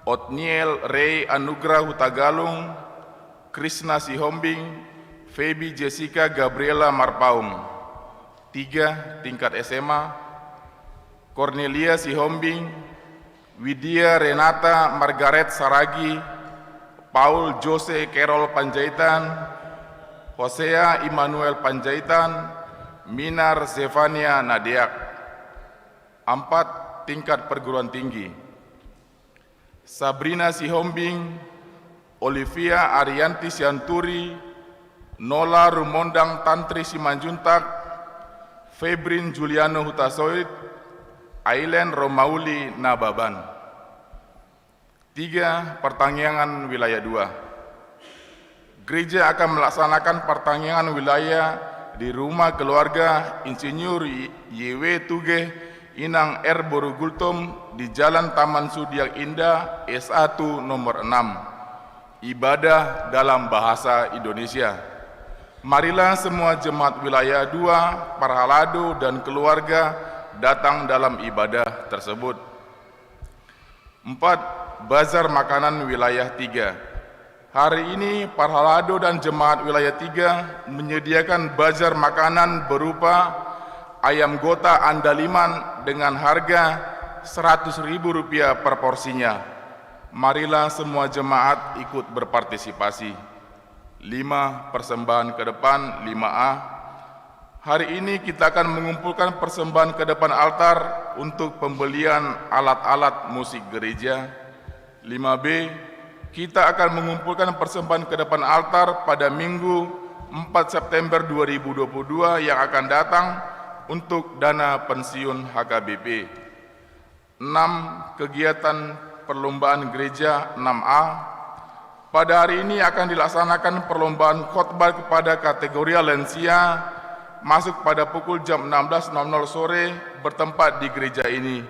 Otniel Ray Anugrah Hutagalung, Krishna Sihombing, Feby Jessica Gabriela Marpaung. 3. Tingkat SMA, Cornelia Sihombing, Widya Renata Margaret Saragi, Paul Jose Carol Panjaitan, Hosea Immanuel Panjaitan, Minar Zevania Nadeak. 4. Tingkat perguruan tinggi, Sabrina Sihombing, Olivia Arianti Sianturi, Nola Rumondang Tantri Simanjuntak, Febrin Juliano Hutasoid, Ailen Romauli Nababan. 3. Pertanggungan Wilayah 2. Gereja akan melaksanakan pertanggungan wilayah di rumah keluarga Insinyur YW Tugeh Inang R. Borugultom di Jalan Taman Sudiak Indah S1 nomor 6. Ibadah dalam bahasa Indonesia. Marilah semua jemaat wilayah 2, Parhalado dan keluarga datang dalam ibadah tersebut. 4. Bazar makanan wilayah 3. Hari ini Parhalado dan jemaat wilayah 3 menyediakan bazar makanan berupa ayam gota andaliman dengan harga Rp100.000 per porsinya. Marilah semua jemaat ikut berpartisipasi. 5. Persembahan ke depan 5A. Hari ini kita akan mengumpulkan persembahan ke depan altar untuk pembelian alat-alat musik gereja. 5B. Kita akan mengumpulkan persembahan ke depan altar pada Minggu 4 September 2022 yang akan datang untuk dana pensiun HKBP. 6. Kegiatan perlombaan gereja 6A. Pada hari ini akan dilaksanakan perlombaan khotbah kepada kategori lansia masuk pada pukul jam 16.00 sore bertempat di gereja ini.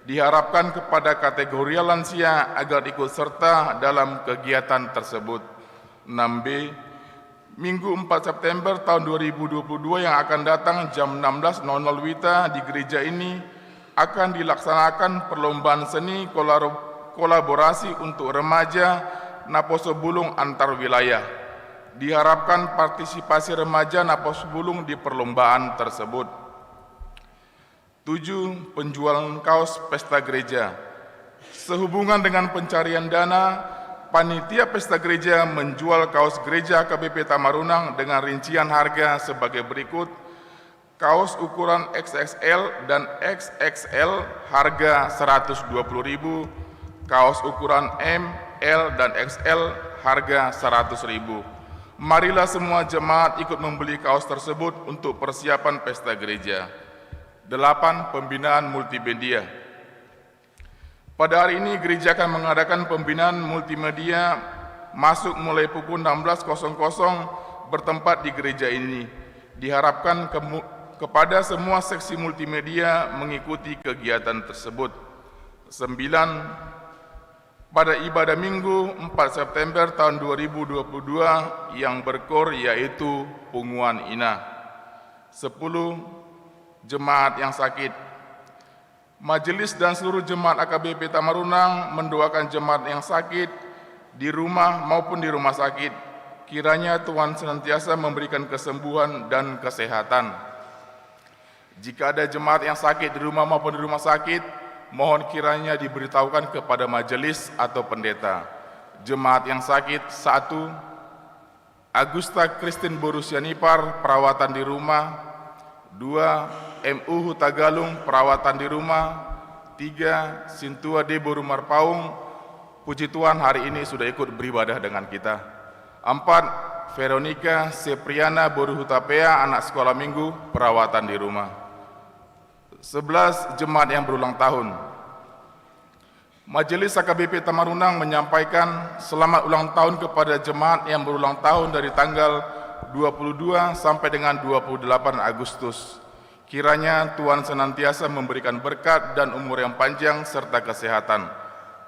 Diharapkan kepada kategori lansia agar ikut serta dalam kegiatan tersebut. 6B. Minggu 4 September tahun 2022 yang akan datang jam 16.00 WITA di gereja ini akan dilaksanakan perlombaan seni kolaborasi untuk remaja Naposo Bulung antar wilayah. Diharapkan partisipasi remaja Naposo Bulung di perlombaan tersebut. 7. Penjualan kaos pesta gereja. Sehubungan dengan pencarian dana, Panitia Pesta Gereja menjual kaos gereja KBP Tamarunang dengan rincian harga sebagai berikut. Kaos ukuran XXL dan XXL harga Rp120.000. Kaos ukuran M, L, dan XL harga Rp100.000. Marilah semua jemaat ikut membeli kaos tersebut untuk persiapan pesta gereja. 8. Pembinaan multimedia. Pada hari ini gereja akan mengadakan pembinaan multimedia masuk mulai pukul 16.00 bertempat di gereja ini. Diharapkan kepada semua seksi multimedia mengikuti kegiatan tersebut. 9. Pada ibadah Minggu 4 September tahun 2022 yang berkor yaitu Punguan Ina. 10. Jemaat yang sakit. Majelis dan seluruh jemaat AKBP Tamarunang mendoakan jemaat yang sakit di rumah maupun di rumah sakit. Kiranya Tuhan senantiasa memberikan kesembuhan dan kesehatan. Jika ada jemaat yang sakit di rumah maupun di rumah sakit, mohon kiranya diberitahukan kepada majelis atau pendeta. Jemaat yang sakit 1. Agusta Christine Borusianipar, perawatan di rumah. 2. MU Hutagalung, perawatan di rumah. 3. Sintua D. Borumarpaung, puji Tuhan hari ini sudah ikut beribadah dengan kita. 4. Veronica Sepriana Boruhutapea, anak sekolah minggu, perawatan di rumah. 11. Jemaat yang berulang tahun. Majelis AKBP Tamarunang menyampaikan selamat ulang tahun kepada jemaat yang berulang tahun dari tanggal 22 sampai dengan 28 Agustus. Kiranya Tuhan senantiasa memberikan berkat dan umur yang panjang serta kesehatan.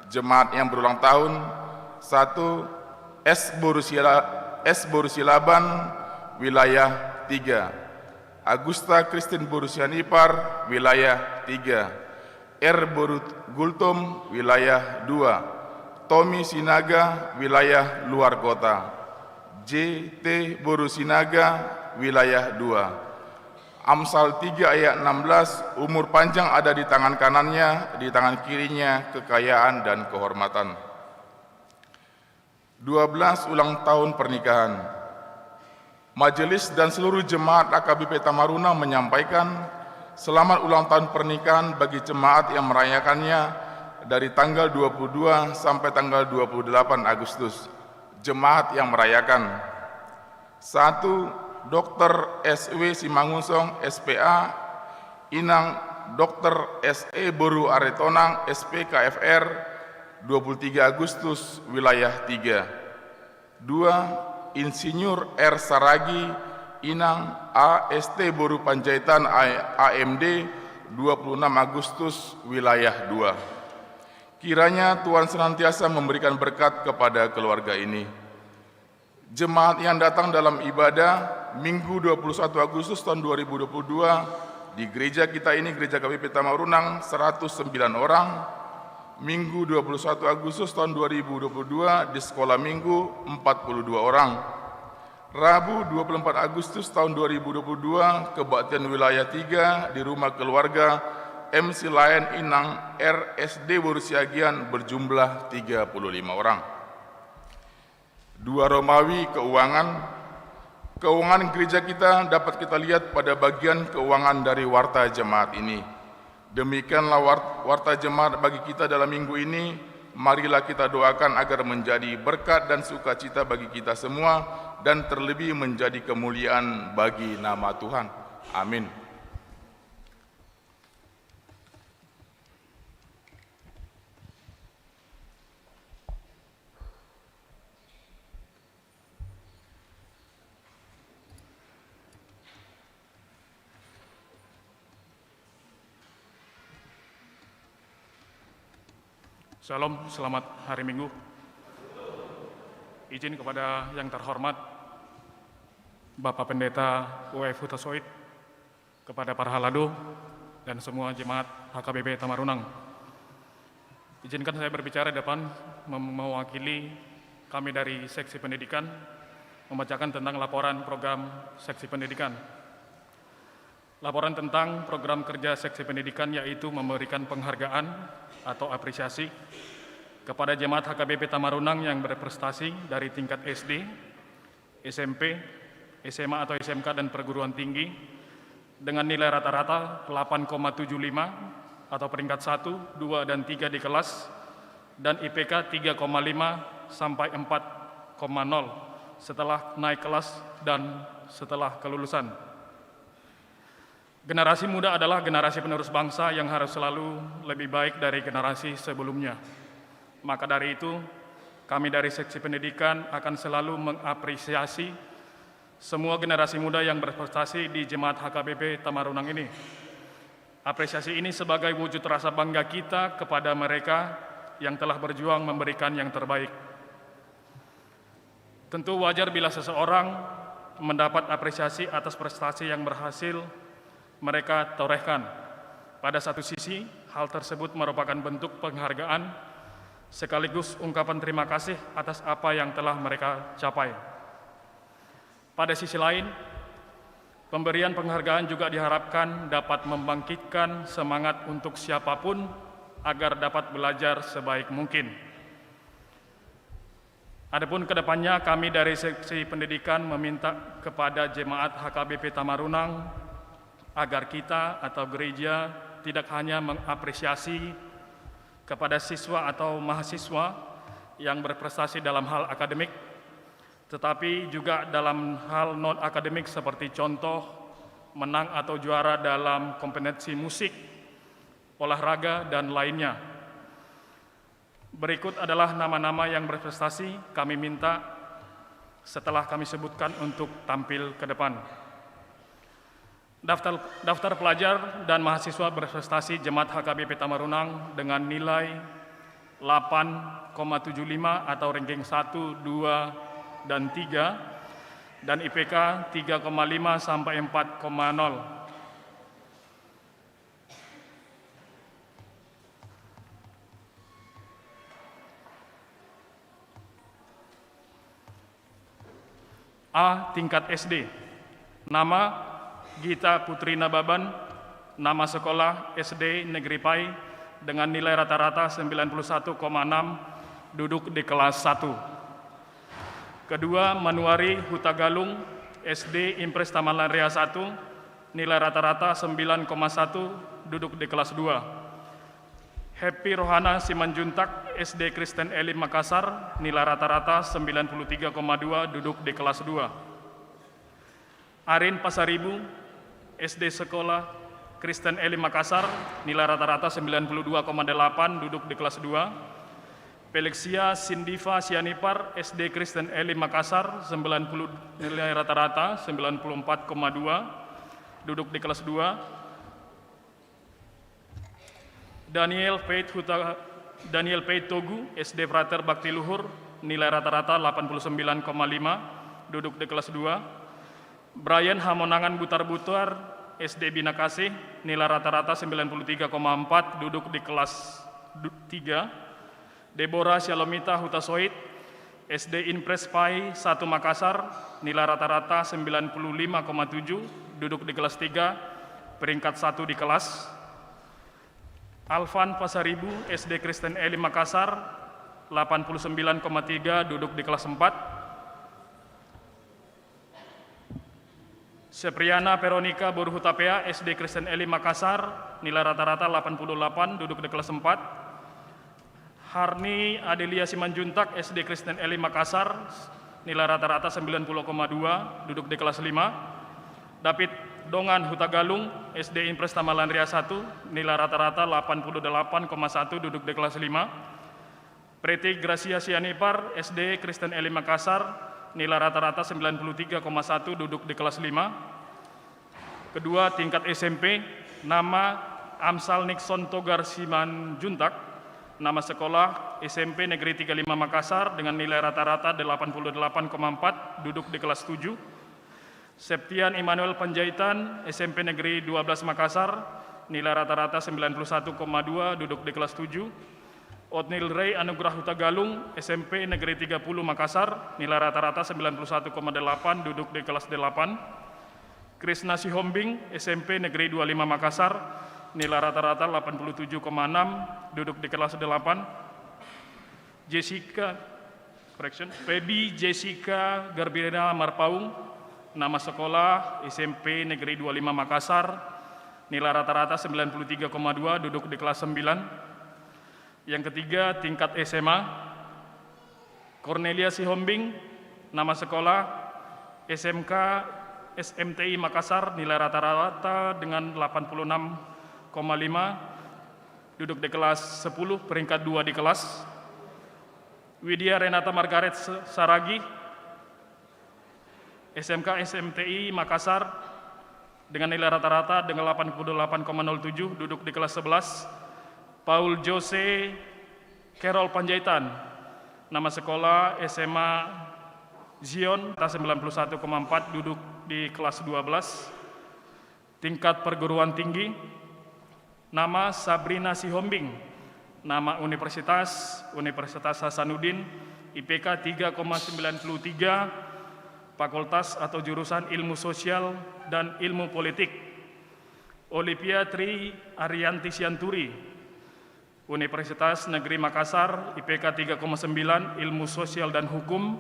Jemaat yang berulang tahun. 1. S. Borusilaban, wilayah 3. Agusta Christine Borusianipar, wilayah 3. R. Borut Gultom, wilayah 2, Tommy Sinaga, wilayah luar kota, J. T. Boru Sinaga, wilayah 2. Amsal 3 ayat 16, umur panjang ada di tangan kanannya, di tangan kirinya kekayaan dan kehormatan. 12. Ulang tahun pernikahan. Majelis dan seluruh jemaat AKBP Tamaruna menyampaikan selamat ulang tahun pernikahan bagi jemaat yang merayakannya dari tanggal 22 sampai tanggal 28 Agustus. Jemaat yang merayakan: 1. Dr. S.W. Simangunsong, SPA, Inang Dr. S.E. Boru Aretonang, SPKFR, 23 Agustus, wilayah 3. 2. Insinyur R. Saragi, Inang AST Boru Panjaitan AMD, 26 Agustus, wilayah 2. Kiranya Tuhan senantiasa memberikan berkat kepada keluarga ini. Jemaat yang datang dalam ibadah Minggu 21 Agustus tahun 2022 di gereja kita ini, Gereja KBP Tamarunang, 109 orang. Minggu 21 Agustus tahun 2022 di sekolah minggu 42 orang. Rabu 24 Agustus tahun 2022 kebaktian wilayah 3 di rumah keluarga MC Lion Inang RSD Borusiagian berjumlah 35 orang. 2. Romawi keuangan. Keuangan gereja kita dapat kita lihat pada bagian keuangan dari warta jemaat ini. Demikianlah warta jemaat bagi kita dalam minggu ini. Marilah kita doakan agar menjadi berkat dan sukacita bagi kita semua dan terlebih menjadi kemuliaan bagi nama Tuhan. Amin. Shalom, selamat hari Minggu. Izin kepada yang terhormat Bapak Pendeta UF Hutasoid, kepada para halado, dan semua jemaat HKBP Tamarunang. Izinkan saya berbicara di depan mewakili kami dari Seksi Pendidikan, membacakan tentang laporan program Seksi Pendidikan. Laporan tentang program kerja Seksi Pendidikan yaitu memberikan penghargaan atau apresiasi kepada jemaat HKBP Tamarunang yang berprestasi dari tingkat SD, SMP, SMA atau SMK dan perguruan tinggi dengan nilai rata-rata 8,75 atau peringkat 1, 2, dan 3 di kelas dan IPK 3,5 sampai 4,0 setelah naik kelas dan setelah kelulusan. Generasi muda adalah generasi penerus bangsa yang harus selalu lebih baik dari generasi sebelumnya. Maka dari itu, kami dari Seksi Pendidikan akan selalu mengapresiasi semua generasi muda yang berprestasi di Jemaat HKBP Tamarunang ini. Apresiasi ini sebagai wujud rasa bangga kita kepada mereka yang telah berjuang memberikan yang terbaik. Tentu wajar bila seseorang mendapat apresiasi atas prestasi yang berhasil mereka torehkan. Pada satu sisi, hal tersebut merupakan bentuk penghargaan sekaligus ungkapan terima kasih atas apa yang telah mereka capai. Pada sisi lain, pemberian penghargaan juga diharapkan dapat membangkitkan semangat untuk siapapun agar dapat belajar sebaik mungkin. Adapun kedepannya kami dari Seksi Pendidikan meminta kepada jemaat HKBP Tamarunang agar kita atau gereja tidak hanya mengapresiasi kepada siswa atau mahasiswa yang berprestasi dalam hal akademik, tetapi juga dalam hal non-akademik seperti contoh menang atau juara dalam kompetensi musik, olahraga, dan lainnya. Berikut adalah nama-nama yang berprestasi kami minta setelah kami sebutkan untuk tampil ke depan. Daftar pelajar dan mahasiswa berprestasi Jemaat HKBP Tamarunang dengan nilai 8,75 atau ranking 1, 2, dan 3 dan IPK 3,5 sampai 4,0. A. Tingkat SD. Nama Gita Putri Nababan, nama sekolah SD Negeri Pai dengan nilai rata-rata 91,6, duduk di kelas 1. Kedua, Manuari Hutagalung, SD Impres Taman Ria 1, nilai rata-rata 9,1, duduk di kelas 2. Happy Rohana Simanjuntak, SD Kristen Elim Makassar, nilai rata-rata 93,2, duduk di kelas 2. Arin Pasaribu, SD Sekolah Kristen Elim Makassar, nilai rata-rata 92,8, duduk di kelas 2. Pelixia Sindiva Sianipar, SD Kristen Elim Makassar, nilai rata-rata 94,2, duduk di kelas 2. Daniel Peit Togu, SD Frater Bakti Luhur, nilai rata-rata 89,5, duduk di kelas 2. Brian Hamonangan Butar-Butar, SD Bina Kasih, nilai rata-rata 93,4, duduk di kelas 3. Deborah Shalomita Hutasoid, SD Impres Pai 1 Makassar, nilai rata-rata 95,7, duduk di kelas 3, peringkat 1 di kelas. Alvan Pasaribu, SD Kristen Elim Makassar, 89,3, duduk di kelas 4. Sepriana Veronica Burhutapea, SD Kristen Elim Makassar, nilai rata-rata 88, duduk di kelas 4. Harni Adelia Simanjuntak, SD Kristen Elim Makassar, nilai rata-rata 90,2, duduk di kelas 5. David Dongan Hutagalung, SD Impres Tamalan Ria 1, nilai rata-rata 88,1, duduk di kelas 5. Preti Gracia Sianipar, SD Kristen Elim Makassar, nilai rata-rata 93,1, duduk di kelas 5. Kedua, tingkat SMP, nama Amsal Nixon Togar Simanjuntak, nama sekolah SMP Negeri 35 Makassar dengan nilai rata-rata 88,4, duduk di kelas 7. Septian Immanuel Panjaitan, SMP Negeri 12 Makassar, nilai rata-rata 91,2, duduk di kelas 7. Otnil Ray Anugrah Hutagalung, SMP Negeri 30 Makassar, nilai rata-rata 91,8, duduk di kelas 8. Krisna Sihombing, SMP Negeri 25 Makassar, nilai rata-rata 87,6, duduk di kelas 8. Feby Jessica Garbirena Marpaung, nama sekolah SMP Negeri 25 Makassar, nilai rata-rata 93,2, duduk di kelas 9. Yang ketiga, tingkat SMA, Cornelia Sihombing, nama sekolah SMK SMTI Makassar, nilai rata-rata dengan 86,5, duduk di kelas 10, peringkat 2 di kelas. Widya Renata Margaret Saragi, SMK SMTI Makassar, dengan nilai rata-rata dengan 88,07, duduk di kelas 11. Paul Jose Carol Panjaitan, nama sekolah SMA Zion, 91,4, duduk di kelas 12. Tingkat perguruan tinggi, nama Sabrina Sihombing, nama Universitas Hasanuddin, IPK 3,93, Fakultas atau jurusan Ilmu Sosial dan Ilmu Politik. Olivia Tri Arianti Sianturi, Universitas Negeri Makassar, IPK 3,9, Ilmu Sosial dan Hukum.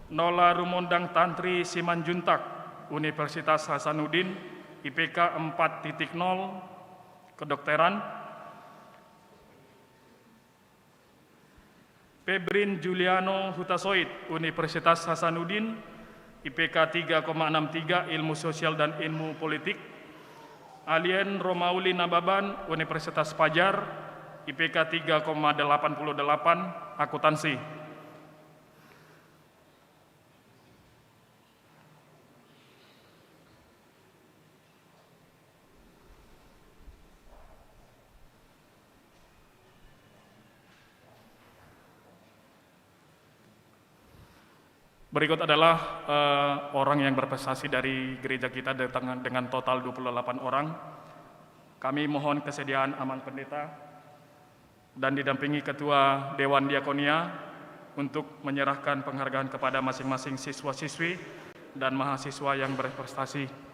Nola Rumondang Tantri Simanjuntak, Universitas Hasanuddin, IPK 4,0, Kedokteran. Febrin Juliano Hutasoid, Universitas Hasanuddin, IPK 3,63, Ilmu Sosial dan Ilmu Politik. Alien Romauli Nababan, Universitas Fajar, IPK 3,88, Akuntansi. Berikut adalah orang yang berprestasi dari gereja kita dengan total 28 orang. Kami mohon kesediaan aman pendeta dan didampingi Ketua Dewan Diakonia untuk menyerahkan penghargaan kepada masing-masing siswa-siswi dan mahasiswa yang berprestasi.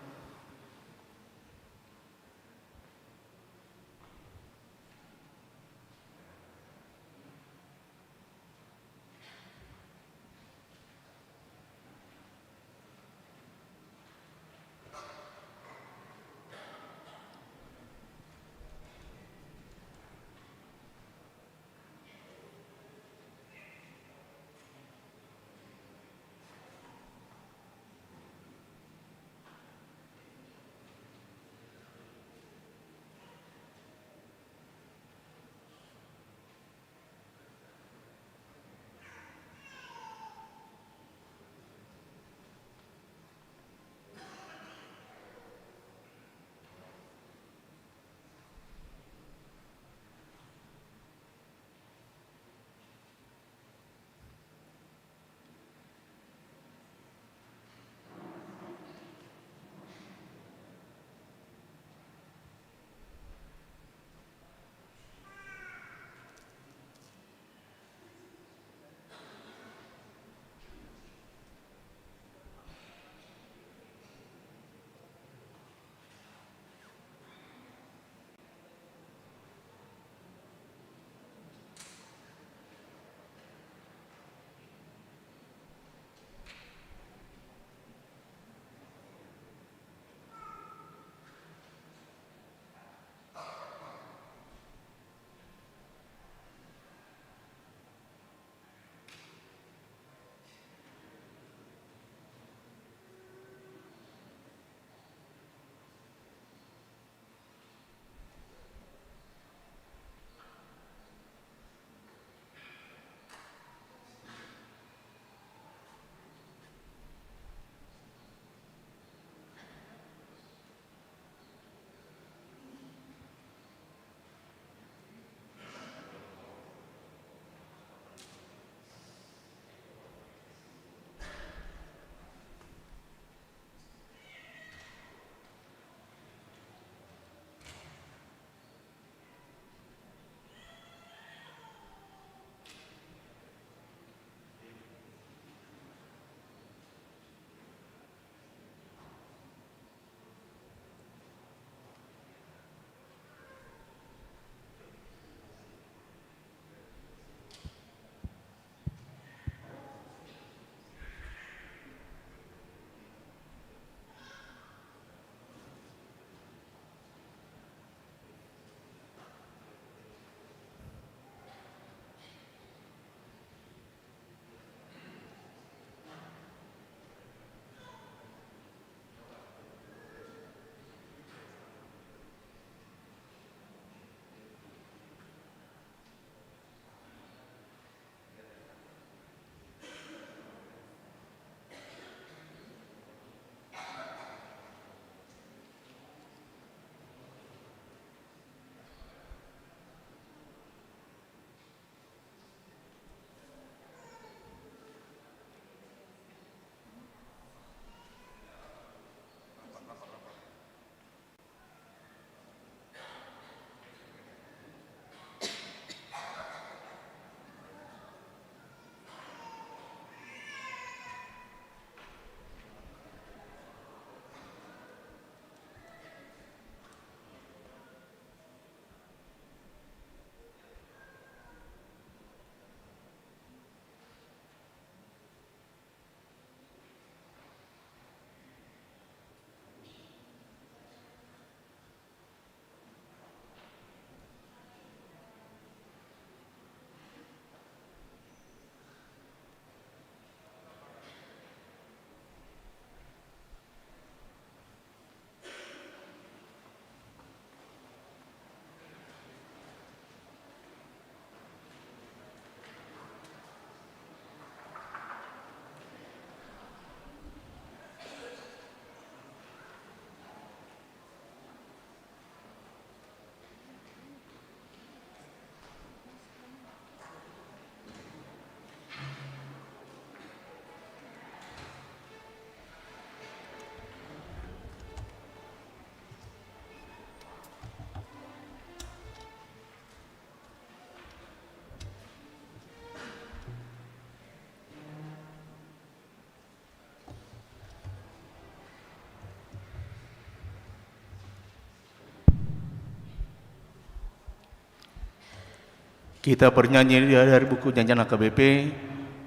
Kita bernyanyi dari buku Nyanyian HKBP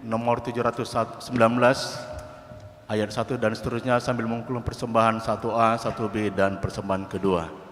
nomor 719 ayat 1 dan seterusnya sambil mengumpulkan persembahan 1A, 1B dan persembahan kedua.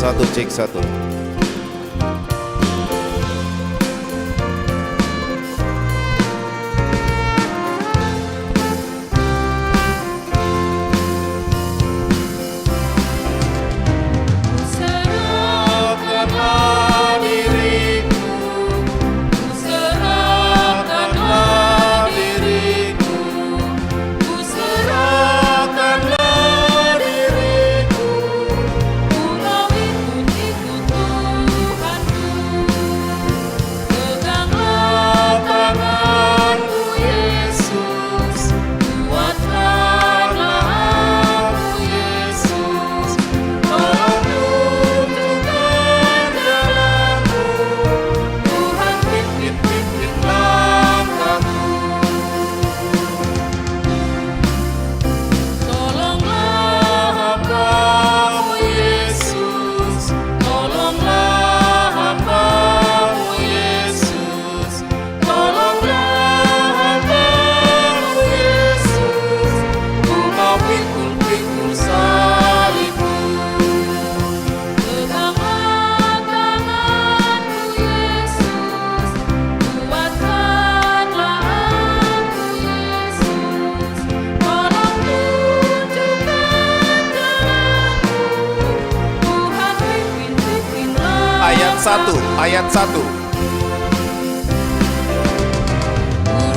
Satu cek satu. Ku 1 ayat 1.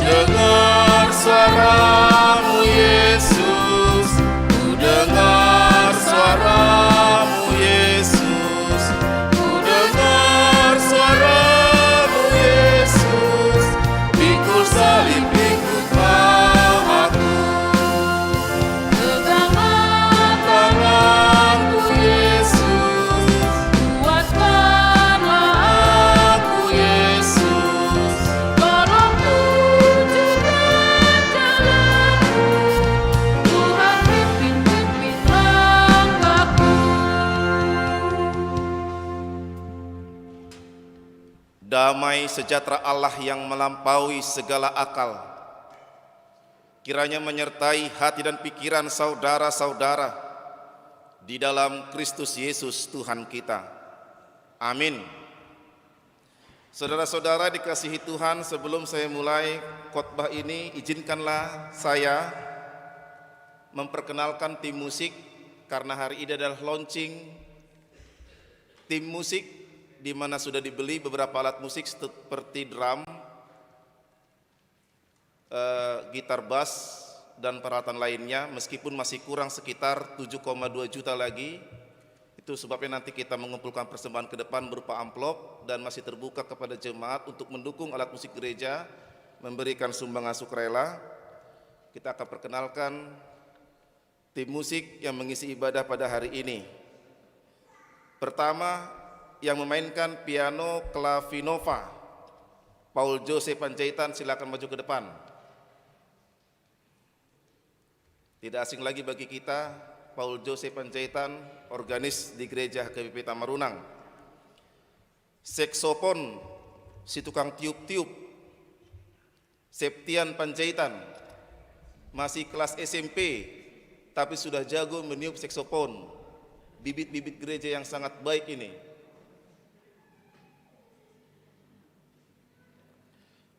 Dengar suaramu Yesus, ku dengar suaramu Yesus, ku dengar suaramu Yesus, pikul salib ikutlah aku. Peganglah tanganku Yesus, kuatkanlah aku Yesus, tolong tunjukkan jalanku, Tuhan pimpin langkahku. Damai sejahtera Allah yang melampaui segala akal kiranya menyertai hati dan pikiran saudara-saudara di dalam Kristus Yesus Tuhan kita. Amin. Saudara-saudara dikasihi Tuhan, sebelum saya mulai khotbah ini, izinkanlah saya memperkenalkan tim musik, karena hari ini adalah launching tim musik di mana sudah dibeli beberapa alat musik seperti drum, gitar bass, dan peralatan lainnya, meskipun masih kurang sekitar 7,2 juta lagi. Itu sebabnya nanti kita mengumpulkan persembahan ke depan berupa amplop dan masih terbuka kepada jemaat untuk mendukung alat musik gereja, memberikan sumbangan sukarela. Kita akan perkenalkan tim musik yang mengisi ibadah pada hari ini. Pertama, yang memainkan piano Clavinova, Paul Jose Panjaitan, silakan maju ke depan. Tidak asing lagi bagi kita, Paul Jose Panjaitan, organis di gereja HKBP Tamarunang. Seksopon, si tukang tiup-tiup, Septian Panjaitan, masih kelas SMP, tapi sudah jago meniup seksopon. Bibit-bibit gereja yang sangat baik ini.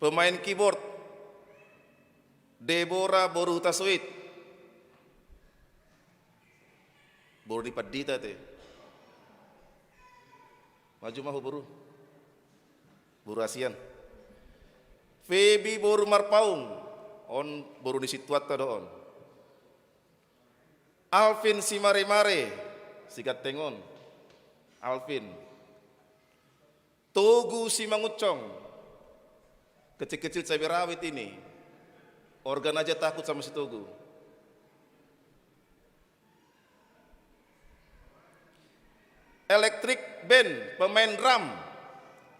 Pemain keyboard Deborah Boru Taswit, Boru di Padita teh. Maju mahu Boru Asian. Feby Boru Marpaung, on Boru di Situata doon. Alvin Simare-mare, sigat tengon. Alvin. Togu Simangucong, kecil-kecil cabai rawit ini, organ aja takut sama si Togu. Electric band, pemain drum,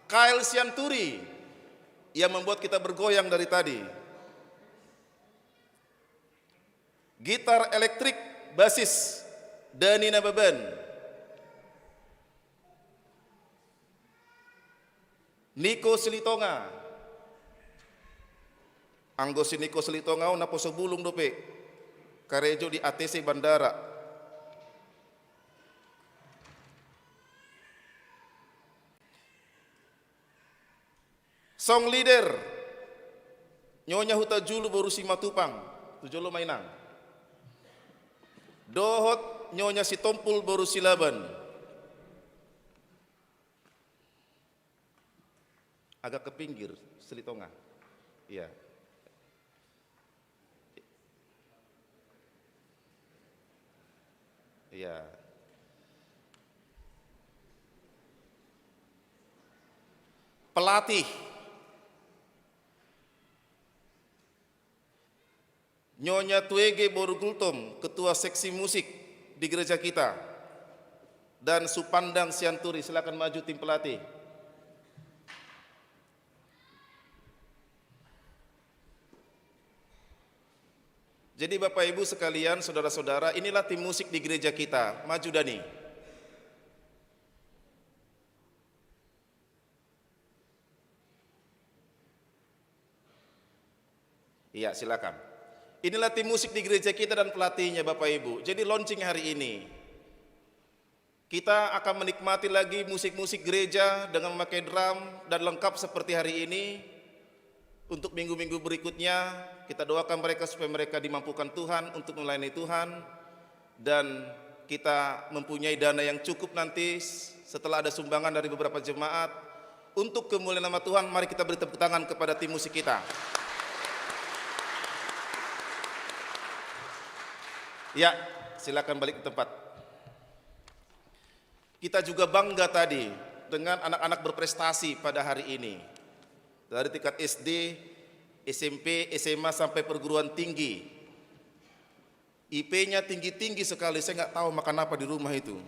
Kyle Sianturi, yang membuat kita bergoyang dari tadi. Gitar elektrik, basis, Dani Nababan. Niko Silitonga, Anggosi Niko Silitonga na poso bulung dope, karejo di ATC Bandara. Song leader, Nyonya Huta Julu Boru Simatupang, Tujolo Mainang. Dohot Nyonya Sitompul Boru Silaban. Agak ke pinggir, Silitonga. Iya. Iya. Pelatih Nyonya Tuege Boru Gultom, ketua seksi musik di gereja kita, dan Supandang Sianturi, silakan maju tim pelatih. Jadi Bapak Ibu sekalian, saudara-saudara, inilah tim musik di gereja kita. Maju Dani. Iya, silakan. Inilah tim musik di gereja kita dan pelatihnya Bapak Ibu. Jadi launching hari ini, kita akan menikmati lagi musik-musik gereja dengan memakai drum dan lengkap seperti hari ini. Untuk minggu-minggu berikutnya, kita doakan mereka supaya mereka dimampukan Tuhan untuk melayani Tuhan, dan kita mempunyai dana yang cukup nanti setelah ada sumbangan dari beberapa jemaat, untuk kemuliaan nama Tuhan, mari kita beri tepuk tangan kepada tim musik kita. Ya, silakan balik ke tempat. Kita juga bangga tadi dengan anak-anak berprestasi pada hari ini. Dari tingkat SD, SMP, SMA sampai perguruan tinggi. IP-nya tinggi-tinggi sekali, saya nggak tahu makan apa di rumah itu.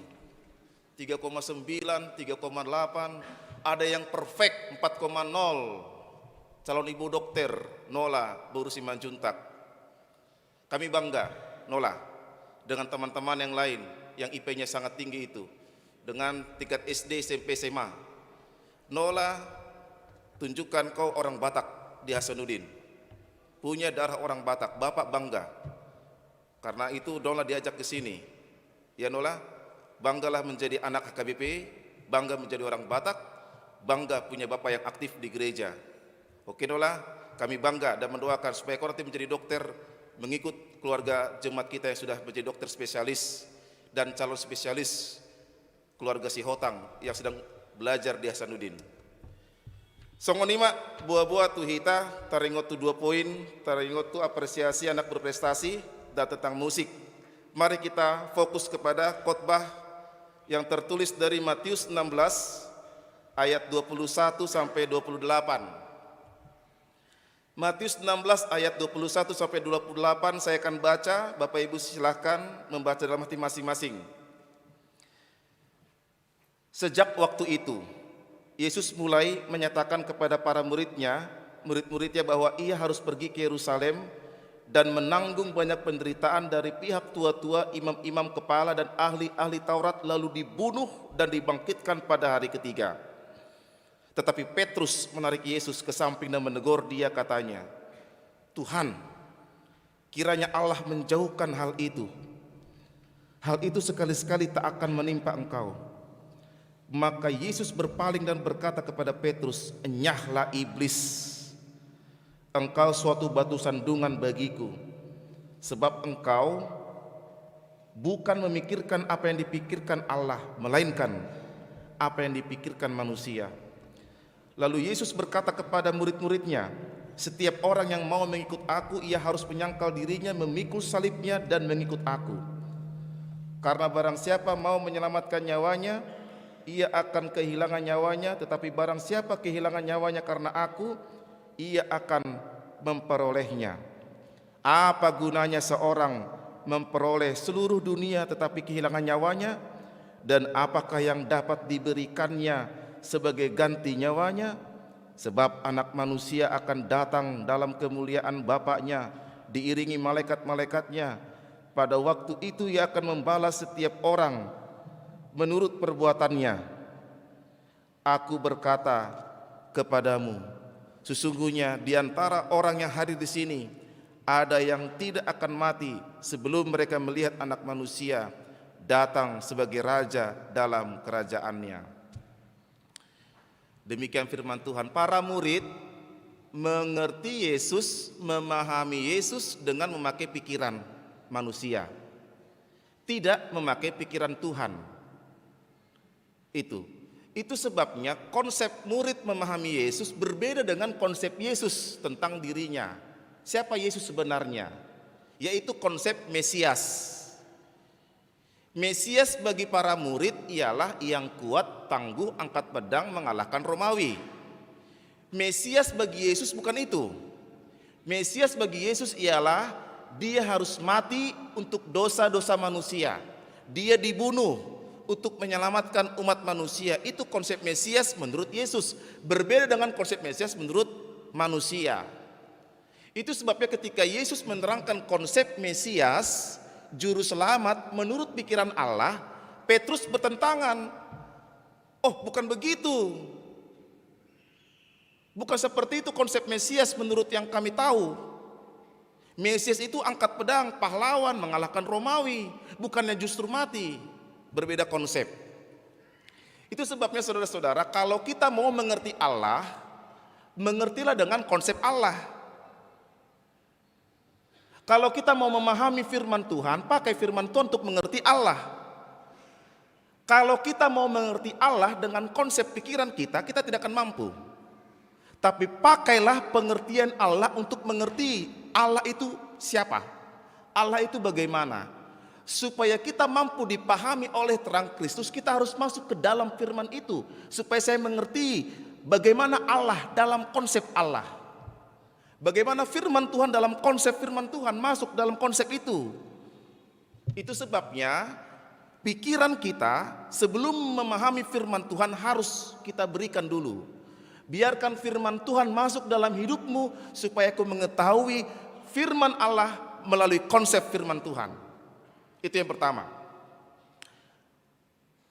3,9, 3,8, ada yang perfect 4,0. Calon ibu dokter Nola Boru Simanjuntak. Kami bangga, Nola, dengan teman-teman yang lain yang IP-nya sangat tinggi itu. Dengan tingkat SD, SMP, SMA. Nola, tunjukkan kau orang Batak di Hasanuddin. Punya darah orang Batak, Bapak bangga. Karena itu Nola diajak ke sini. Ya Nola, banggalah menjadi anak HKBP, bangga menjadi orang Batak, bangga punya Bapak yang aktif di gereja. Oke Nola, kami bangga dan mendoakan supaya kau nanti menjadi dokter, mengikut keluarga jemaat kita yang sudah menjadi dokter spesialis dan calon spesialis keluarga si Hotang yang sedang belajar di Hasanuddin. Songonima buah-buah tu hita, taringot tu 2 poin, taringot tu apresiasi anak berprestasi dan tentang musik. Mari kita fokus kepada khotbah yang tertulis dari Matius 16 ayat 21 sampai 28. Matius 16 ayat 21 sampai 28 saya akan baca, Bapak Ibu silahkan membaca dalam hati masing-masing. Sejak waktu itu, Yesus mulai menyatakan kepada para murid-muridnya bahwa ia harus pergi ke Yerusalem dan menanggung banyak penderitaan dari pihak tua-tua, imam-imam kepala dan ahli-ahli Taurat, lalu dibunuh dan dibangkitkan pada hari ketiga. Tetapi Petrus menarik Yesus ke samping dan menegur dia, katanya, Tuhan, kiranya Allah menjauhkan hal itu. Hal itu sekali-sekali tak akan menimpa engkau. Maka Yesus berpaling dan berkata kepada Petrus, enyahlah iblis, engkau suatu batu sandungan bagiku, sebab engkau bukan memikirkan apa yang dipikirkan Allah, melainkan apa yang dipikirkan manusia. Lalu Yesus berkata kepada murid-muridnya, setiap orang yang mau mengikut aku, ia harus menyangkal dirinya, memikul salibnya dan mengikut aku. Karena barang siapa mau menyelamatkan nyawanya, ia akan kehilangan nyawanya, tetapi barang siapa kehilangan nyawanya karena aku, ia akan memperolehnya. Apa gunanya seorang memperoleh seluruh dunia tetapi kehilangan nyawanya? Dan apakah yang dapat diberikannya sebagai ganti nyawanya? Sebab anak manusia akan datang dalam kemuliaan Bapaknya, diiringi malaikat-malaikatnya. Pada waktu itu ia akan membalas setiap orang menurut perbuatannya. Aku berkata kepadamu, sesungguhnya di antara orang yang hadir di sini ada yang tidak akan mati sebelum mereka melihat Anak Manusia datang sebagai Raja dalam kerajaannya. Demikian firman Tuhan. Para murid mengerti Yesus, memahami Yesus dengan memakai pikiran manusia, tidak memakai pikiran Tuhan. Itu sebabnya konsep murid memahami Yesus berbeda dengan konsep Yesus tentang dirinya. Siapa Yesus sebenarnya? Yaitu konsep Mesias. Mesias bagi para murid ialah yang kuat, tangguh, angkat pedang, mengalahkan Romawi. Mesias bagi Yesus bukan itu. Mesias bagi Yesus ialah dia harus mati untuk dosa-dosa manusia. Dia dibunuh untuk menyelamatkan umat manusia. Itu konsep Mesias menurut Yesus, berbeda dengan konsep Mesias menurut manusia. Itu sebabnya ketika Yesus menerangkan konsep Mesias, juru selamat menurut pikiran Allah, Petrus bertentangan. Oh, bukan begitu. Bukan seperti itu konsep Mesias menurut yang kami tahu. Mesias itu angkat pedang, pahlawan, mengalahkan Romawi, bukannya justru mati. Berbeda konsep. Itu sebabnya saudara-saudara, kalau kita mau mengerti Allah, mengertilah dengan konsep Allah. Kalau kita mau memahami firman Tuhan, pakai firman Tuhan untuk mengerti Allah. Kalau kita mau mengerti Allah dengan konsep pikiran kita, kita tidak akan mampu. Tapi pakailah pengertian Allah untuk mengerti Allah itu siapa, Allah itu bagaimana. Supaya kita mampu dipahami oleh terang Kristus, kita harus masuk ke dalam firman itu. Supaya saya mengerti bagaimana Allah dalam konsep Allah. Bagaimana firman Tuhan dalam konsep firman Tuhan, masuk dalam konsep itu. Itu sebabnya pikiran kita sebelum memahami firman Tuhan harus kita berikan dulu. Biarkan firman Tuhan masuk dalam hidupmu supaya kau mengetahui firman Allah melalui konsep firman Tuhan. Itu yang pertama.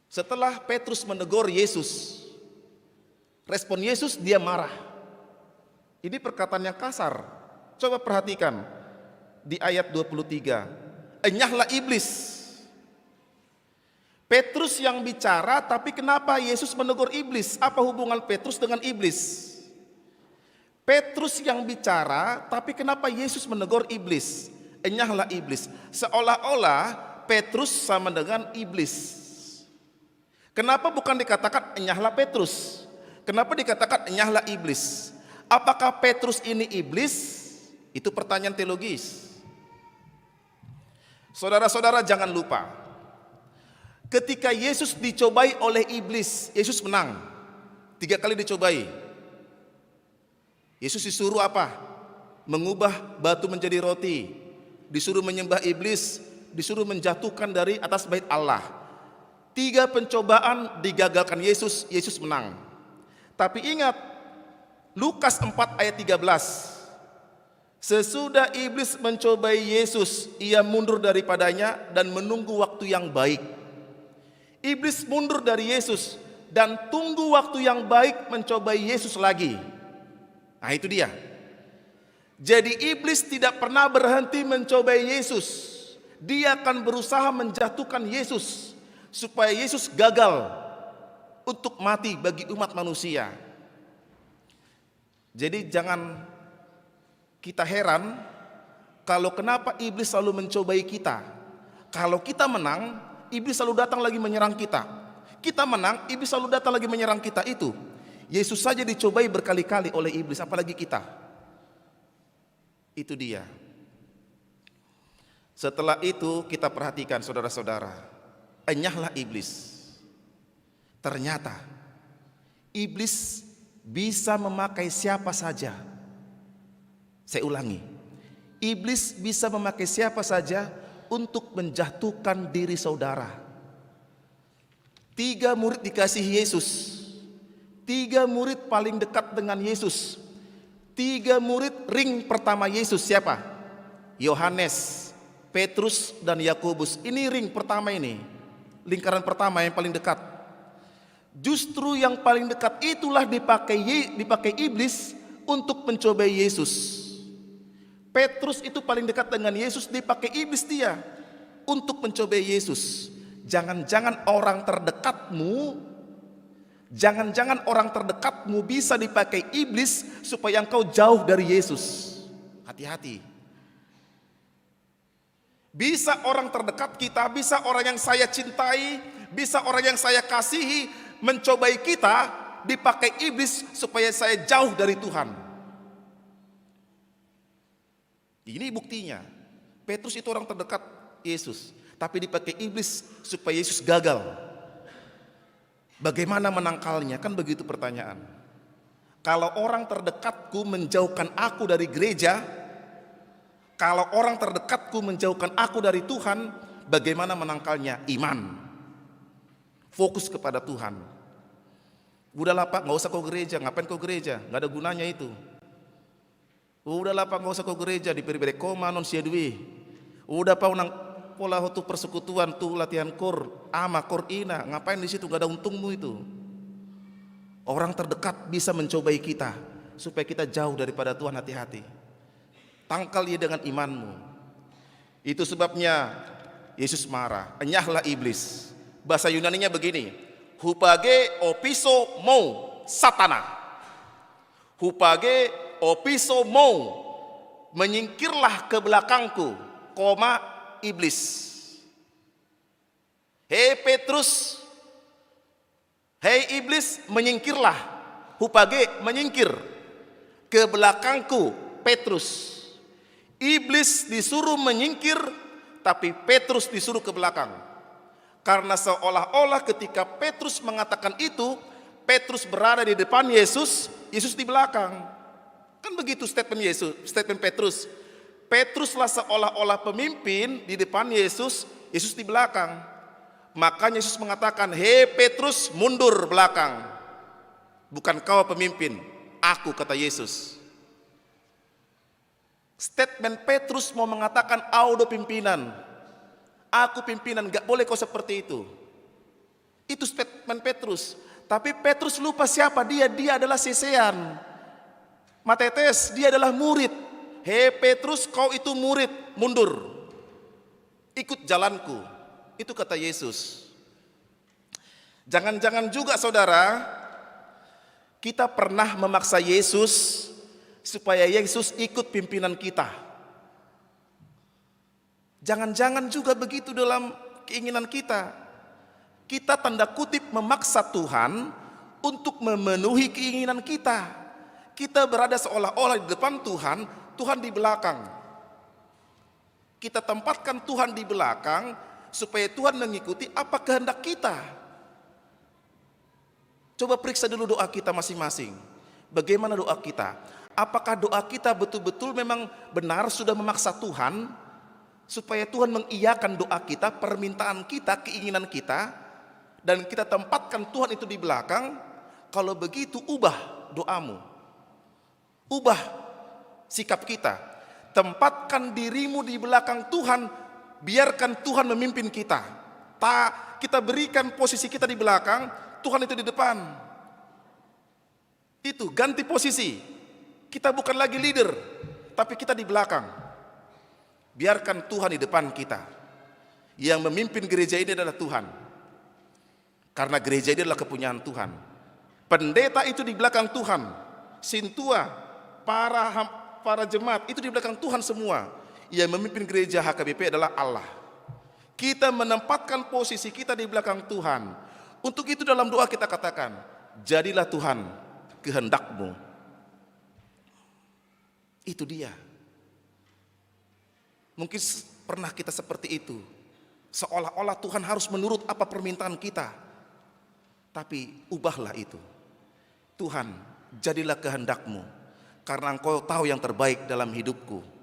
Setelah Petrus menegur Yesus, respon Yesus dia marah. Ini perkataan yang kasar. Coba perhatikan di ayat 23. Enyahlah iblis. Petrus yang bicara, tapi kenapa Yesus menegur iblis? Apa hubungan Petrus dengan iblis? Petrus yang bicara, tapi kenapa Yesus menegur iblis? Enyahlah iblis. Seolah-olah Petrus sama dengan iblis. Kenapa bukan dikatakan enyahlah Petrus? Kenapa dikatakan enyahlah iblis? Apakah Petrus ini iblis? Itu pertanyaan teologis. Saudara-saudara jangan lupa, ketika Yesus dicobai oleh iblis, Yesus menang. 3 kali dicobai. Yesus disuruh apa? Mengubah batu menjadi roti. Disuruh menyembah iblis, disuruh menjatuhkan dari atas bait Allah. 3 pencobaan digagalkan Yesus, Yesus menang. Tapi ingat, Lukas 4 ayat 13. Sesudah iblis mencobai Yesus, ia mundur daripadanya dan menunggu waktu yang baik. Iblis mundur dari Yesus dan tunggu waktu yang baik mencobai Yesus lagi. Nah itu dia. Jadi iblis tidak pernah berhenti mencobai Yesus. Dia akan berusaha menjatuhkan Yesus supaya Yesus gagal untuk mati bagi umat manusia. Jadi jangan kita heran kalau kenapa iblis selalu mencobai kita. Kalau kita menang, iblis selalu datang lagi menyerang kita. Kita menang, iblis selalu datang lagi menyerang kita. Itu Yesus saja dicobai berkali-kali oleh iblis, apalagi kita. Itu dia. Setelah itu kita perhatikan saudara-saudara, enyahlah iblis. Ternyata iblis bisa memakai siapa saja. Saya ulangi, iblis bisa memakai siapa saja untuk menjatuhkan diri saudara. 3 murid dikasihi Yesus. 3 murid paling dekat dengan Yesus. 3 murid ring pertama Yesus siapa? Yohanes, Petrus, dan Yakobus. Ini ring pertama ini. Lingkaran pertama yang paling dekat. Justru yang paling dekat itulah dipakai iblis untuk mencobai Yesus. Petrus itu paling dekat dengan Yesus, dipakai iblis dia untuk mencobai Yesus. Jangan-jangan orang terdekatmu bisa dipakai iblis supaya engkau jauh dari Yesus. Hati-hati. Bisa orang terdekat kita, bisa orang yang saya cintai, bisa orang yang saya kasihi mencobai kita, dipakai iblis supaya saya jauh dari Tuhan. Ini buktinya. Petrus itu orang terdekat Yesus, tapi dipakai iblis supaya Yesus gagal. Bagaimana menangkalnya? Kan begitu pertanyaan. Kalau orang terdekatku menjauhkan aku dari gereja, kalau orang terdekatku menjauhkan aku dari Tuhan, bagaimana menangkalnya? Iman. Fokus kepada Tuhan. Udahlah Pak, gak usah kau gereja. Ngapain kau gereja? Gak ada gunanya itu. Udahlah Pak, gak usah kau gereja. Di peribadi koma non siadui. Udah Pak, unang pola hotu persekutuan tuh latihan kor ama kor ina. Ngapain di situ? Gak ada untungmu itu. Orang terdekat bisa mencobai kita supaya kita jauh daripada Tuhan. Hati-hati. Tangkal dia dengan imanmu. Itu sebabnya Yesus marah. Enyahlah iblis. Bahasa Yunaninya begini. Hupage opiso mou satana. Hupage opiso mou. Menyingkirlah ke belakangku, koma iblis. Hei Petrus, Hei iblis, menyingkirlah. Hupage, menyingkir. Ke belakangku, Petrus. Iblis disuruh menyingkir, tapi Petrus disuruh ke belakang. Karena seolah-olah ketika Petrus mengatakan itu, Petrus berada di depan Yesus, Yesus di belakang. Kan begitu statement Petrus. Petruslah seolah-olah pemimpin di depan Yesus, Yesus di belakang. Makanya Yesus mengatakan, "Hei Petrus, mundur belakang. Bukan kau pemimpin, aku," kata Yesus. Statement Petrus mau mengatakan, "Audo pimpinan. Aku pimpinan, gak boleh kau seperti itu." Itu statement Petrus. Tapi Petrus lupa siapa dia. Dia adalah sesean. Matetes, dia adalah murid. "Hei Petrus, kau itu murid, mundur. Ikut jalanku." Itu kata Yesus. Jangan-jangan juga saudara, kita pernah memaksa Yesus supaya Yesus ikut pimpinan kita. Jangan-jangan juga begitu dalam keinginan kita. Kita tanda kutip memaksa Tuhan untuk memenuhi keinginan kita. Kita berada seolah-olah di depan Tuhan, Tuhan di belakang. Kita tempatkan Tuhan di belakang supaya Tuhan mengikuti apa kehendak kita. Coba periksa dulu doa kita masing-masing. Bagaimana doa kita? Apakah doa kita betul-betul memang benar sudah memaksa Tuhan supaya Tuhan mengiyakan doa kita, permintaan kita, keinginan kita, dan kita tempatkan Tuhan itu di belakang? Kalau begitu, ubah doamu. Ubah sikap kita. Tempatkan dirimu di belakang Tuhan, biarkan Tuhan memimpin kita. Kita berikan posisi kita di belakang, Tuhan itu di depan. Itu, ganti posisi. Kita bukan lagi leader, tapi kita di belakang. Biarkan Tuhan di depan kita. Yang memimpin gereja ini adalah Tuhan. Karena gereja ini adalah kepunyaan Tuhan. Pendeta itu di belakang Tuhan. Sintua, para jemaat itu di belakang Tuhan semua. Yang memimpin gereja HKBP adalah Allah. Kita menempatkan posisi kita di belakang Tuhan. Untuk itu dalam doa kita katakan, "Jadilah Tuhan kehendak-Mu." Itu dia. Mungkin pernah kita seperti itu. Seolah-olah Tuhan harus menurut apa permintaan kita. Tapi ubahlah itu. "Tuhan, jadilah kehendak-Mu. Karena Engkau tahu yang terbaik dalam hidupku."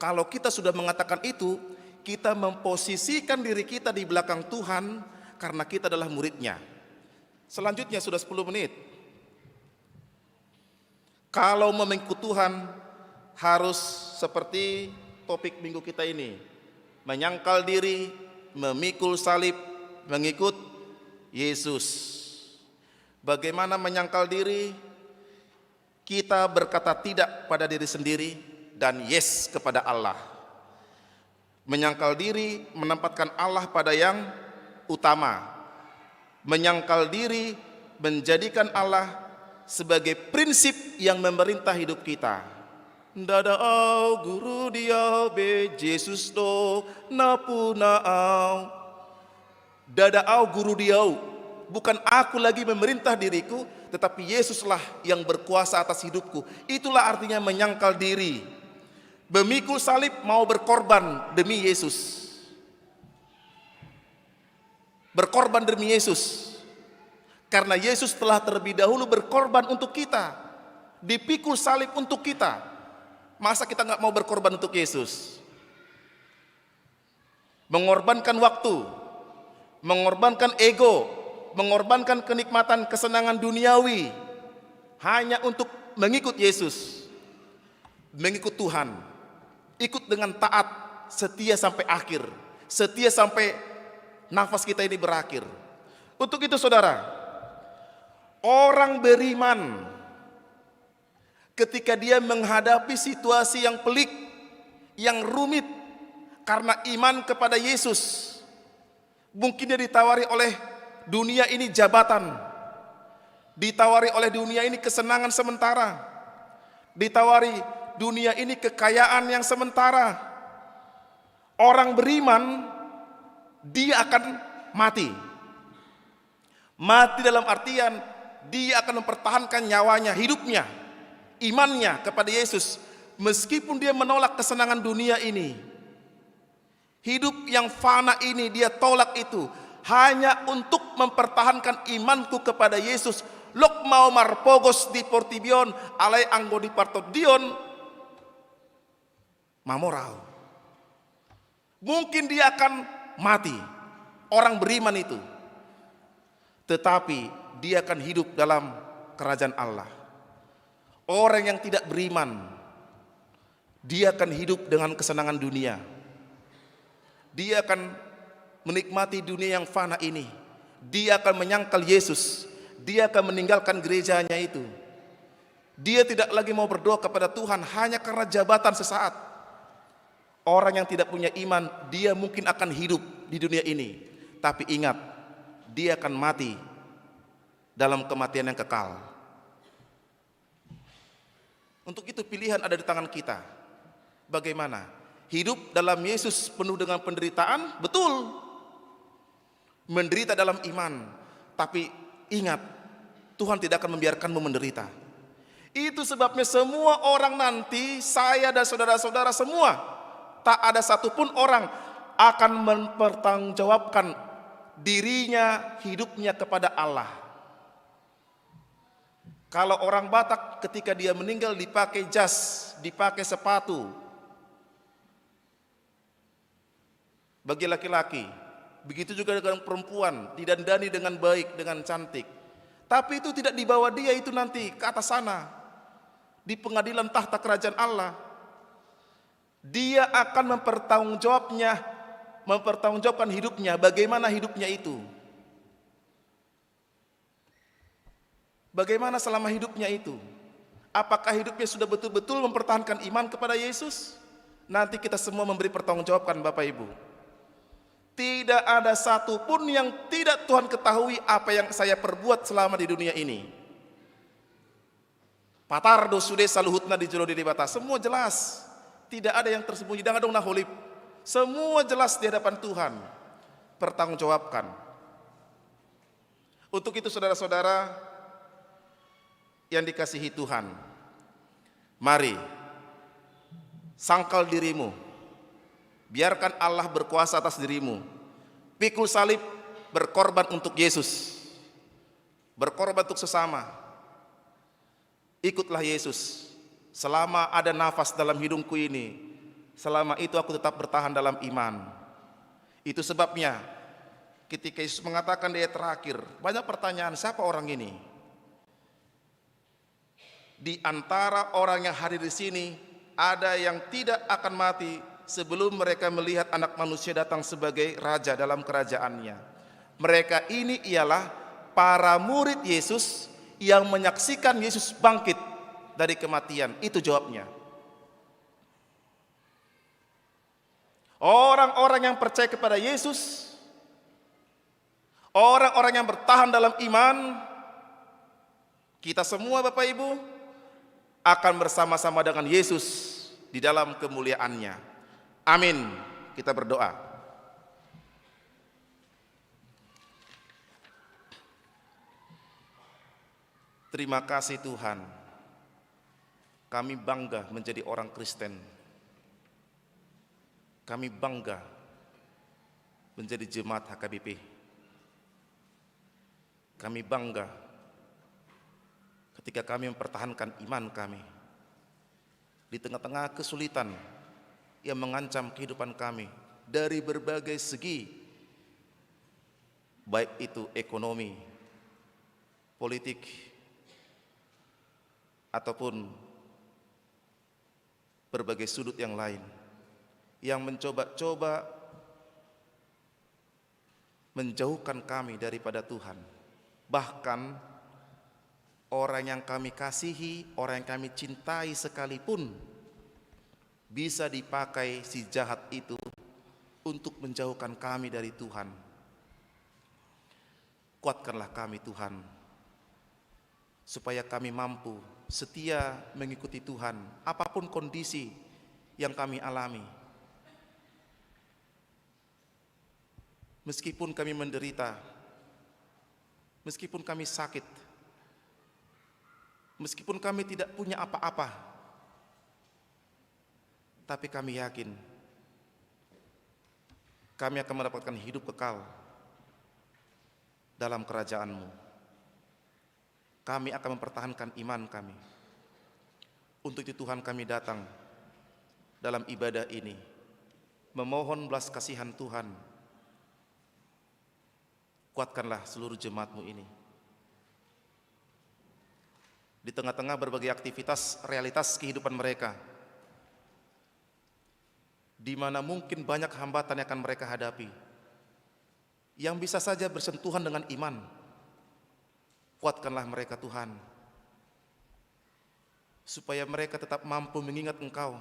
Kalau kita sudah mengatakan itu, kita memposisikan diri kita di belakang Tuhan karena kita adalah muridnya. Selanjutnya sudah 10 menit. Kalau mengikut Tuhan harus seperti topik minggu kita ini. Menyangkal diri, memikul salib, mengikut Yesus. Bagaimana menyangkal diri? Kita berkata tidak pada diri sendiri dan yes kepada Allah. Menyangkal diri, menempatkan Allah pada yang utama. Menyangkal diri, menjadikan Allah sebagai prinsip yang memerintah hidup kita. Dadaau guru dia be Jesus do napunaau. Dadaau guru diau. Bukan aku lagi memerintah diriku, tetapi Yesuslah yang berkuasa atas hidupku. Itulah artinya menyangkal diri. Memikul salib, mau berkorban demi Yesus. Berkorban demi Yesus. Karena Yesus telah terlebih dahulu berkorban untuk kita. Dipikul salib untuk kita. Masa kita nggak mau berkorban untuk Yesus? Mengorbankan waktu, mengorbankan ego, mengorbankan kenikmatan, kesenangan duniawi hanya untuk mengikut Yesus, mengikut Tuhan, ikut dengan taat, setia sampai akhir, setia sampai nafas kita ini berakhir. Untuk itu saudara, orang beriman ketika dia menghadapi situasi yang pelik, yang rumit karena iman kepada Yesus, mungkin dia ditawari oleh dunia ini jabatan, ditawari oleh dunia ini kesenangan sementara, ditawari dunia ini kekayaan yang sementara. Orang beriman, dia akan mati. Mati dalam artian dia akan mempertahankan nyawanya, hidupnya, imannya kepada Yesus, meskipun dia menolak kesenangan dunia ini. Hidup yang fana ini dia tolak itu hanya untuk mempertahankan imanku kepada Yesus. Lok mau marpogos di portibion, alai anggo di partodion, mamorau. Mungkin dia akan mati, orang beriman itu. Tetapi dia akan hidup dalam kerajaan Allah. Orang yang tidak beriman, dia akan hidup dengan kesenangan dunia. Dia akan menikmati dunia yang fana ini. Dia akan menyangkal Yesus. Dia akan meninggalkan gerejanya itu. Dia tidak lagi mau berdoa kepada Tuhan hanya karena jabatan sesaat. Orang yang tidak punya iman, dia mungkin akan hidup di dunia ini. Tapi ingat, dia akan mati dalam kematian yang kekal. Untuk itu pilihan ada di tangan kita. Bagaimana? Hidup dalam Yesus penuh dengan penderitaan, betul. Menderita dalam iman, tapi ingat, Tuhan tidak akan membiarkanmu menderita. Itu sebabnya semua orang nanti, saya dan saudara-saudara semua, tak ada satupun orang akan mempertanggungjawabkan dirinya, hidupnya kepada Allah. Kalau orang Batak ketika dia meninggal dipakai jas, dipakai sepatu. Bagi laki-laki, begitu juga dengan perempuan, didandani dengan baik, dengan cantik. Tapi itu tidak dibawa dia itu nanti ke atas sana, di pengadilan tahta kerajaan Allah. Dia akan mempertanggungjawabkan hidupnya. Bagaimana hidupnya itu? Bagaimana selama hidupnya itu? Apakah hidupnya sudah betul-betul mempertahankan iman kepada Yesus? Nanti kita semua memberi pertanggungjawabkan, Bapak Ibu. Tidak ada satupun yang tidak Tuhan ketahui apa yang saya perbuat selama di dunia ini. Patardo sude saluhutna di jero di bata. Semua jelas. Tidak ada yang tersembunyi. Jangan dong naholip. Semua jelas di hadapan Tuhan. Pertanggungjawabkan. Untuk itu saudara-saudara yang dikasihi Tuhan, mari sangkal dirimu. Biarkan Allah berkuasa atas dirimu. Pikul salib, berkorban untuk Yesus. Berkorban untuk sesama. Ikutlah Yesus. Selama ada nafas dalam hidungku ini, selama itu aku tetap bertahan dalam iman. Itu sebabnya ketika Yesus mengatakan di ayat terakhir, banyak pertanyaan, siapa orang ini? Di antara orang yang hadir di sini, ada yang tidak akan mati sebelum mereka melihat anak manusia datang sebagai raja dalam kerajaannya. Mereka ini ialah para murid Yesus yang menyaksikan Yesus bangkit dari kematian. Itu jawabnya. Orang-orang yang percaya kepada Yesus, orang-orang yang bertahan dalam iman, kita semua Bapak Ibu akan bersama-sama dengan Yesus di dalam kemuliaannya. Amin. Kita berdoa. Terima kasih Tuhan. Kami bangga menjadi orang Kristen. Kami bangga menjadi jemaat HKBP. Kami bangga ketika kami mempertahankan iman kami di tengah-tengah kesulitan yang mengancam kehidupan kami dari berbagai segi, baik itu ekonomi, politik, ataupun berbagai sudut yang lain yang mencoba-coba menjauhkan kami daripada Tuhan. Bahkan orang yang kami kasihi, orang yang kami cintai sekalipun bisa dipakai si jahat itu untuk menjauhkan kami dari Tuhan. Kuatkanlah kami Tuhan, supaya kami mampu setia mengikuti Tuhan, apapun kondisi yang kami alami. Meskipun kami menderita, meskipun kami sakit, meskipun kami tidak punya apa-apa, tapi kami yakin kami akan mendapatkan hidup kekal dalam kerajaan-Mu. Kami akan mempertahankan iman kami. Untuk itu Tuhan, kami datang dalam ibadah ini memohon belas kasihan Tuhan. Kuatkanlah seluruh jemaat-Mu ini. Di tengah-tengah berbagai aktivitas, realitas kehidupan mereka, di mana mungkin banyak hambatan yang akan mereka hadapi, yang bisa saja bersentuhan dengan iman. Kuatkanlah mereka Tuhan, supaya mereka tetap mampu mengingat Engkau.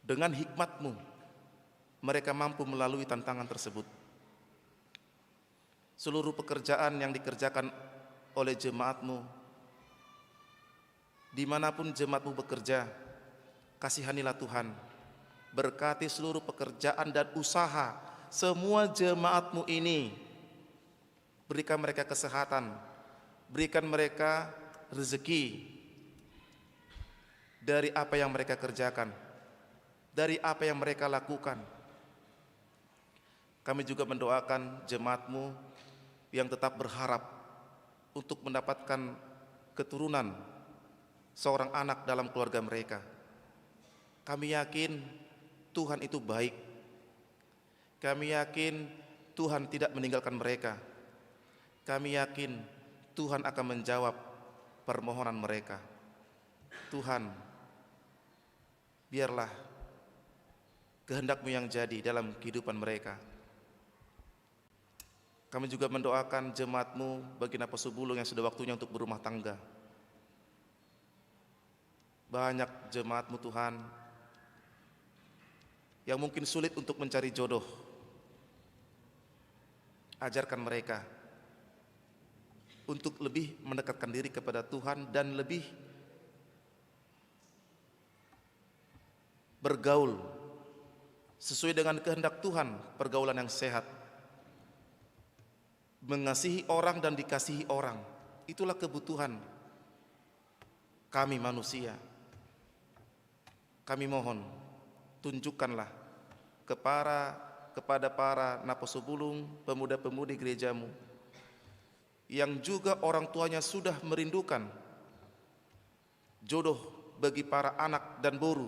Dengan hikmat-Mu, mereka mampu melalui tantangan tersebut. Seluruh pekerjaan yang dikerjakan oleh jemaat-Mu, dimanapun jemaat-Mu bekerja, kasihanilah Tuhan. Berkati seluruh pekerjaan dan usaha semua jemaat-Mu ini. Berikan mereka kesehatan, berikan mereka rezeki dari apa yang mereka kerjakan, dari apa yang mereka lakukan. Kami juga mendoakan jemaat-Mu yang tetap berharap untuk mendapatkan keturunan seorang anak dalam keluarga mereka. Kami yakin Tuhan itu baik. Kami yakin Tuhan tidak meninggalkan mereka. Kami yakin Tuhan akan menjawab permohonan mereka. Tuhan, biarlah kehendak-Mu yang jadi dalam kehidupan mereka. Kami juga mendoakan jemaat-Mu bagi Naposubulung yang sudah waktunya untuk berumah tangga. Banyak jemaat-Mu Tuhan yang mungkin sulit untuk mencari jodoh. Ajarkan mereka untuk lebih mendekatkan diri kepada Tuhan dan lebih bergaul sesuai dengan kehendak Tuhan, pergaulan yang sehat. Mengasihi orang dan dikasihi orang, itulah kebutuhan kami manusia. Kami mohon, tunjukkanlah kepada para Naposubulung, pemuda-pemudi gereja-Mu, yang juga orang tuanya sudah merindukan jodoh bagi para anak dan boru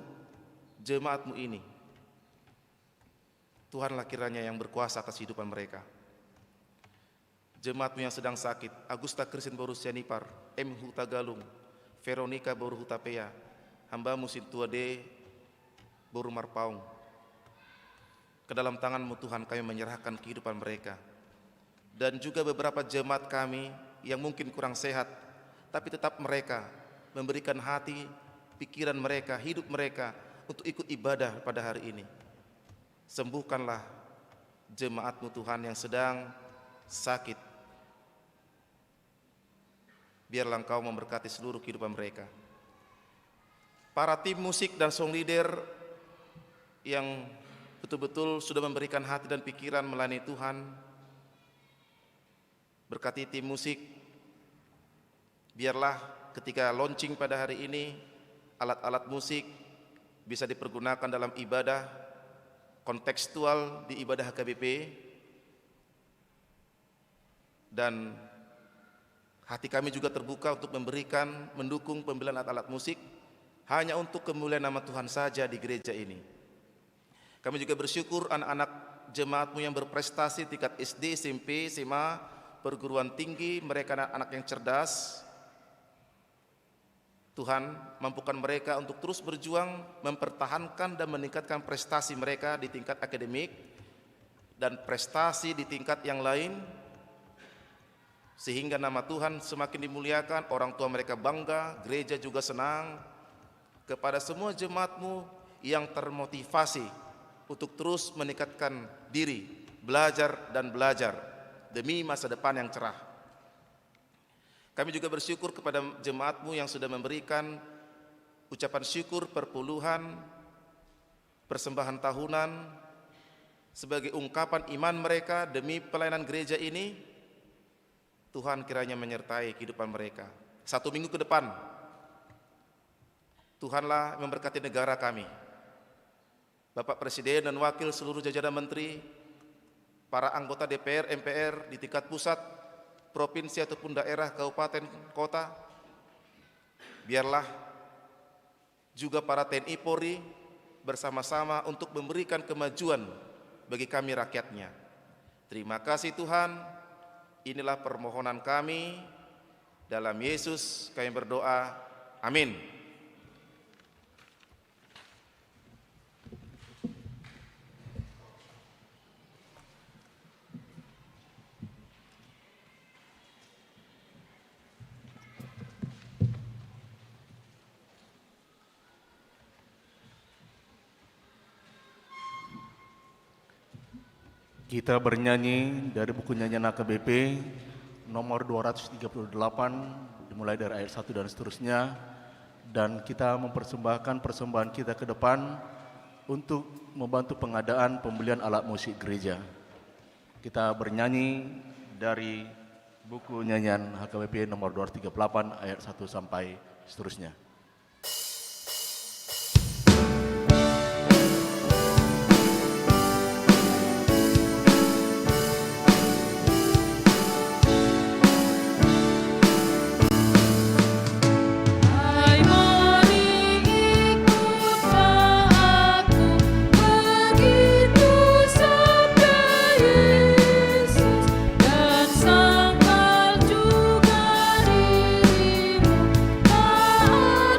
jemaat-Mu ini. Tuhanlah kiranya yang berkuasa atas kehidupan mereka. Jemaat-Mu yang sedang sakit, Agusta Kristin Boru Sianipar, M. Huta Galung, Veronica Boru Hutapea, hamba-Mu Sintuade Boru Marpaung. Ke dalam tangan-Mu Tuhan kami menyerahkan kehidupan mereka. Dan juga beberapa jemaat kami yang mungkin kurang sehat, tapi tetap mereka memberikan hati, pikiran mereka, hidup mereka untuk ikut ibadah pada hari ini. Sembuhkanlah jemaat-Mu Tuhan yang sedang sakit. Biarlah Engkau memberkati seluruh kehidupan mereka. Para tim musik dan song leader yang betul-betul sudah memberikan hati dan pikiran melayani Tuhan, berkati tim musik. Biarlah ketika launching pada hari ini, alat-alat musik bisa dipergunakan dalam ibadah kontekstual di ibadah HKBP, dan hati kami juga terbuka untuk mendukung pembelian alat-alat musik hanya untuk kemuliaan nama Tuhan saja di gereja ini. Kami juga bersyukur anak-anak jemaat-Mu yang berprestasi tingkat SD, SMP, SMA, perguruan tinggi, mereka anak-anak yang cerdas. Tuhan, mampukan mereka untuk terus berjuang, mempertahankan dan meningkatkan prestasi mereka di tingkat akademik dan prestasi di tingkat yang lain, sehingga nama Tuhan semakin dimuliakan, orang tua mereka bangga, gereja juga senang. Kepada semua jemaat-Mu yang termotivasi untuk terus meningkatkan diri, belajar dan belajar demi masa depan yang cerah. Kami juga bersyukur kepada jemaat-Mu yang sudah memberikan ucapan syukur perpuluhan, persembahan tahunan sebagai ungkapan iman mereka demi pelayanan gereja ini. Tuhan kiranya menyertai kehidupan mereka. 1 minggu ke depan, Tuhanlah memberkati negara kami. Bapak Presiden dan Wakil seluruh jajaran Menteri, para anggota DPR, MPR di tingkat pusat, provinsi ataupun daerah, kabupaten, kota, biarlah juga para TNI Polri bersama-sama untuk memberikan kemajuan bagi kami rakyatnya. Terima kasih Tuhan, inilah permohonan kami, dalam Yesus kami berdoa, amin. Kita bernyanyi dari buku nyanyian AKBP nomor 238 dimulai dari ayat 1 dan seterusnya, dan kita mempersembahkan persembahan kita ke depan untuk membantu pengadaan pembelian alat musik gereja. Kita bernyanyi dari buku nyanyian AKBP nomor 238 ayat 1 sampai seterusnya. Hai mari ikutlah aku, begitu sampai Yesus, dan sangkal juga dirimu, tak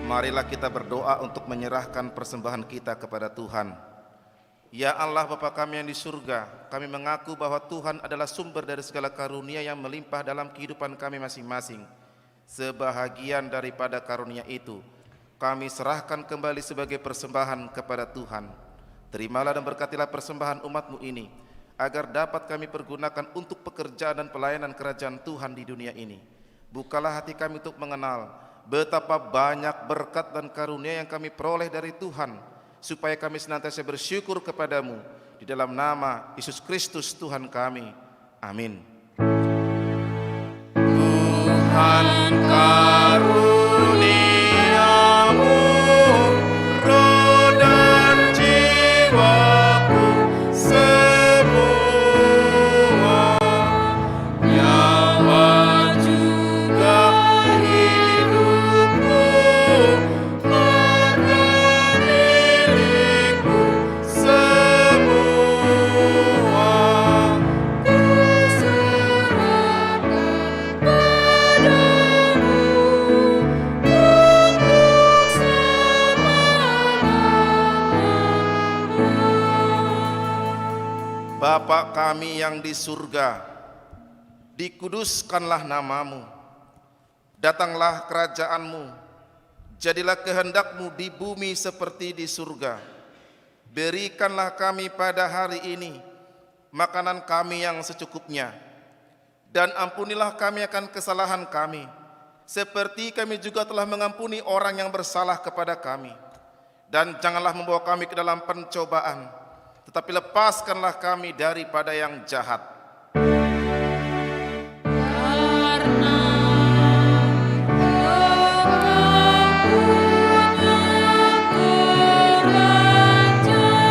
Marilah kita berdoa untuk menyerahkan persembahan kita kepada Tuhan. Ya Allah Bapa kami yang di surga, kami mengaku bahwa Tuhan adalah sumber dari segala karunia yang melimpah dalam kehidupan kami masing-masing. Sebahagian daripada karunia itu, kami serahkan kembali sebagai persembahan kepada Tuhan. Terimalah dan berkatilah persembahan umat-Mu ini, agar dapat kami pergunakan untuk pekerjaan dan pelayanan kerajaan Tuhan di dunia ini. Bukalah hati kami untuk mengenal betapa banyak berkat dan karunia yang kami peroleh dari Tuhan, supaya kami senantiasa bersyukur kepadamu. Di dalam nama Yesus Kristus Tuhan kami. Amin. Tuhan karuniamu, roh dan jiwaku semua, nyawa juga hidupku, harta milikku semua, Kuserahkan padamu untuk selama-lamanya. Bapa kami yang di surga, dikuduskanlah namamu, datanglah kerajaanmu, jadilah kehendakmu di bumi seperti di surga. Berikanlah kami pada hari ini makanan kami yang secukupnya, dan ampunilah kami akan kesalahan kami, seperti kami juga telah mengampuni orang yang bersalah kepada kami. Dan janganlah membawa kami ke dalam pencobaan, tetapi lepaskanlah kami daripada yang jahat. Karena Engkau punya kerajaan dan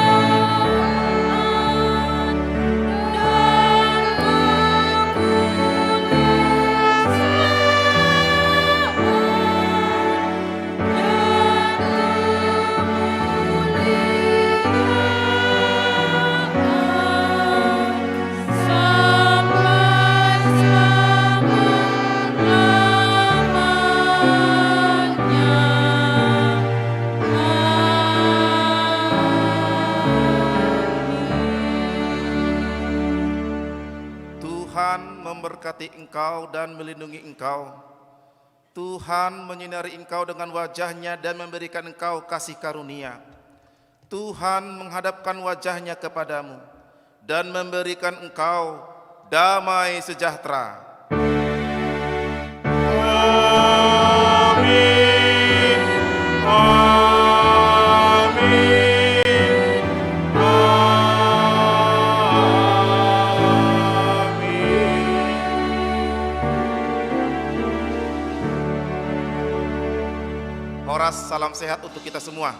Tuhan memberkati engkau dan melindungi engkau. Tuhan menyinari engkau dengan wajah-Nya dan memberikan engkau kasih karunia. Tuhan menghadapkan wajah-Nya kepadamu dan memberikan engkau damai sejahtera. Amin. Amin. Horas, salam sehat untuk kita semua.